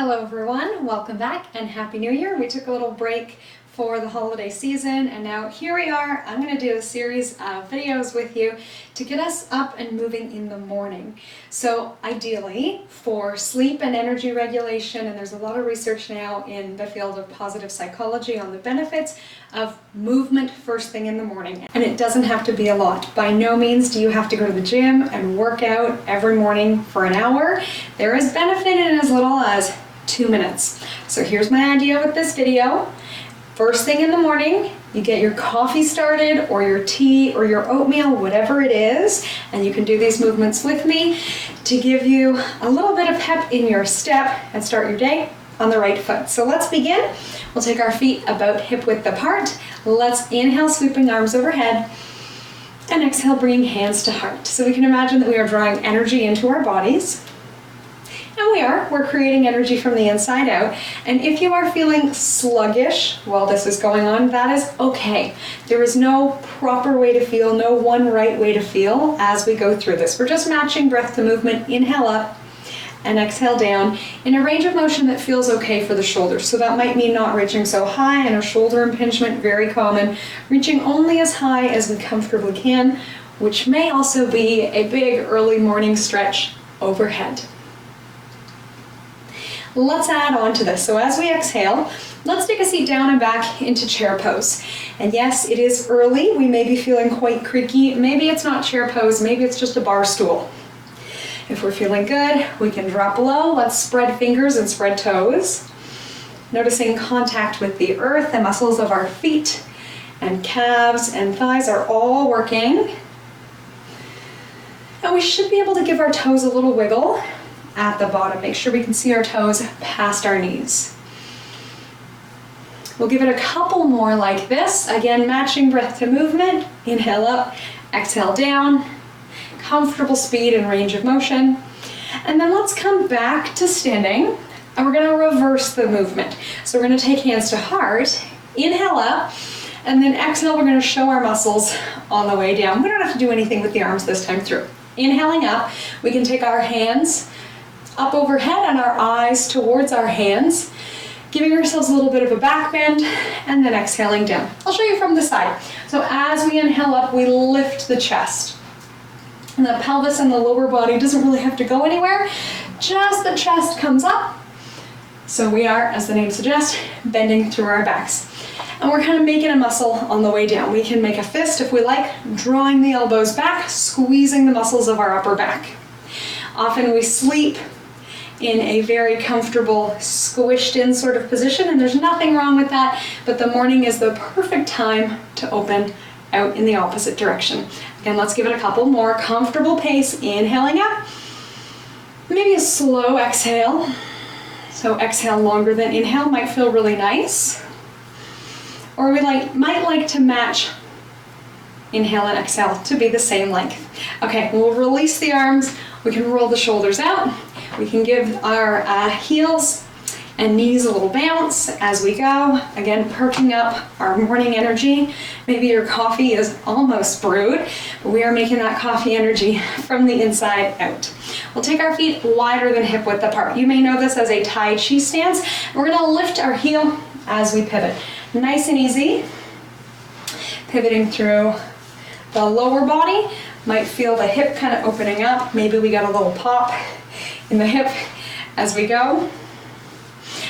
Hello everyone, welcome back and Happy New Year. We took a little break for the holiday season and now here we are. I'm going to do a series of videos with you to get us up and moving in the morning. So ideally for sleep and energy regulation, and there's a lot of research now in the field of positive psychology on the benefits of movement first thing in the morning. And it doesn't have to be a lot. By no means do you have to go to the gym and work out every morning for an hour. There is benefit in as little as 2 minutes. So here's my idea with this video. First thing in the morning, you get your coffee started or your tea or your oatmeal, whatever it is, and you can do these movements with me to give you a little bit of pep in your step and start your day on the right foot. So let's begin. We'll take our feet about hip width apart. Let's inhale, sweeping arms overhead, and exhale, bringing hands to heart. So we can imagine that we are drawing energy into our bodies. And we're creating energy from the inside out. And if you are feeling sluggish while this is going on, that is okay. There is no proper way to feel, no one right way to feel as we go through this. We're just matching breath to movement. Inhale up and exhale down in a range of motion that feels okay for the shoulders. So that might mean not reaching so high and a shoulder impingement, very common. Reaching only as high as we comfortably can, which may also be a big early morning stretch overhead. Let's add on to this. So as we exhale, let's take a seat down and back into chair pose. And yes, it is early. We may be feeling quite creaky. Maybe it's not chair pose, maybe it's just a bar stool. If we're feeling good, we can drop low. Let's spread fingers and spread toes. Noticing contact with the earth, the muscles of our feet and calves and thighs are all working. And we should be able to give our toes a little wiggle at the bottom. Make sure we can see our toes past our knees. We'll give it a couple more like this. Again, matching breath to movement. Inhale up, exhale down. Comfortable speed and range of motion. And then let's come back to standing and we're going to reverse the movement. So we're going to take hands to heart, inhale up, and then exhale, we're going to show our muscles on the way down. We don't have to do anything with the arms this time through. Inhaling up, we can take our hands up overhead and our eyes towards our hands, giving ourselves a little bit of a back bend and then exhaling down. I'll show you from the side. So as we inhale up, we lift the chest. And the pelvis and the lower body doesn't really have to go anywhere, just the chest comes up. So we are, as the name suggests, bending through our backs. And we're kind of making a muscle on the way down. We can make a fist if we like, drawing the elbows back, squeezing the muscles of our upper back. Often we sleep in a very comfortable, squished in sort of position, and there's nothing wrong with that, but the morning is the perfect time to open out in the opposite direction. Again, let's give it a couple more. Comfortable pace, inhaling up, maybe a slow exhale. So exhale longer than inhale might feel really nice. Or we might like to match inhale and exhale to be the same length. Okay, we'll release the arms, we can roll the shoulders out, we can give our heels and knees a little bounce as we go. Again, perking up our morning energy. Maybe your coffee is almost brewed, but we are making that coffee energy from the inside out. We'll take our feet wider than hip width apart. You may know this as a Tai Chi stance. We're gonna lift our heel as we pivot. Nice and easy. Pivoting through the lower body. Might feel the hip kind of opening up. Maybe we got a little pop in the hip as we go.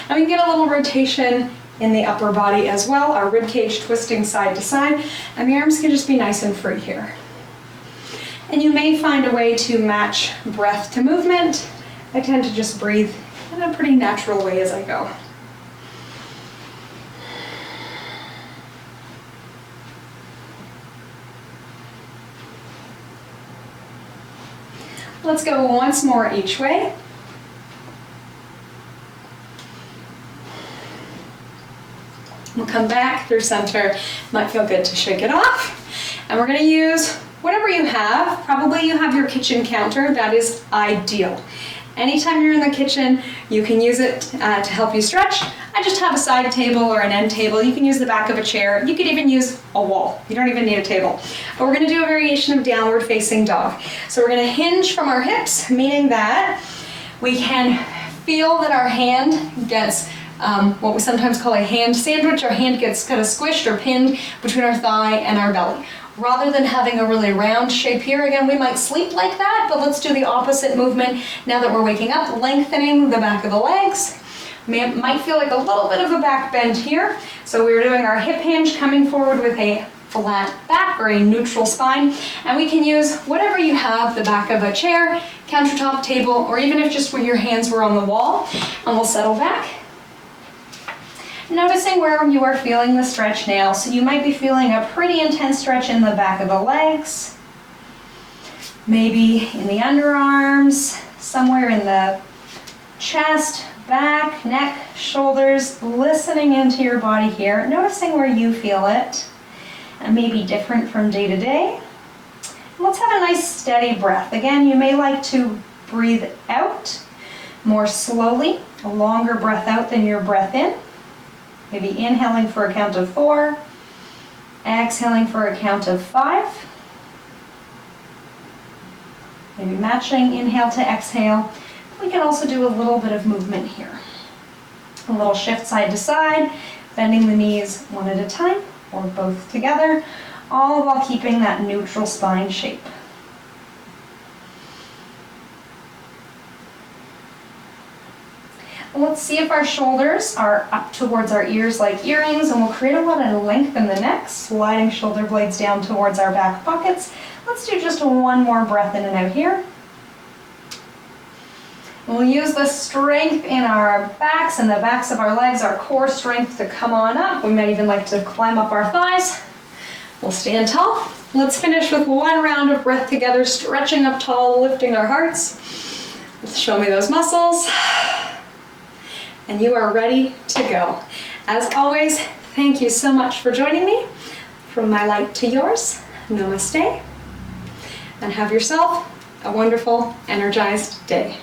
And we can get a little rotation in the upper body as well, our rib cage twisting side to side, and the arms can just be nice and free here. And you may find a way to match breath to movement. I tend to just breathe in a pretty natural way as I go. Let's go once more each way. We'll come back through center. Might feel good to shake it off. And we're going to use whatever you have. Probably you have your kitchen counter. That is ideal. Anytime you're in the kitchen, you can use it to help you stretch. I just have a side table or an end table. You can use the back of a chair. You could even use a wall. You don't even need a table. But we're going to do a variation of downward facing dog. So we're going to hinge from our hips, meaning that we can feel that our hand gets what we sometimes call a hand sandwich. Our hand gets kind of squished or pinned between our thigh and our belly. Rather than having a really round shape here, again, we might sleep like that, but let's do the opposite movement now that we're waking up, lengthening the back of the legs. Might feel like a little bit of a back bend here. So we're doing our hip hinge, coming forward with a flat back or a neutral spine, and we can use whatever you have, the back of a chair, countertop, table, or even if just where your hands were on the wall, and we'll settle back. Noticing where you are feeling the stretch now. So you might be feeling a pretty intense stretch in the back of the legs, maybe in the underarms, somewhere in the chest, back, neck, shoulders, listening into your body here, noticing where you feel it, and maybe different from day to day. Let's have a nice steady breath. Again, you may like to breathe out more slowly, a longer breath out than your breath in. Maybe inhaling for a count of 4, exhaling for a count of 5. Maybe matching inhale to exhale. We can also do a little bit of movement here. A little shift side to side, bending the knees one at a time or both together, all while keeping that neutral spine shape. Let's see if our shoulders are up towards our ears like earrings, and we'll create a lot of length in the neck, sliding shoulder blades down towards our back pockets. Let's do just one more breath in and out here. We'll use the strength in our backs and the backs of our legs, our core strength, to come on up. We might even like to climb up our thighs. We'll stand tall. Let's finish with one round of breath together, stretching up tall, lifting our hearts. Show me those muscles. And you are ready to go. As always, thank you so much for joining me. From my light to yours, namaste. And have yourself a wonderful, energized day.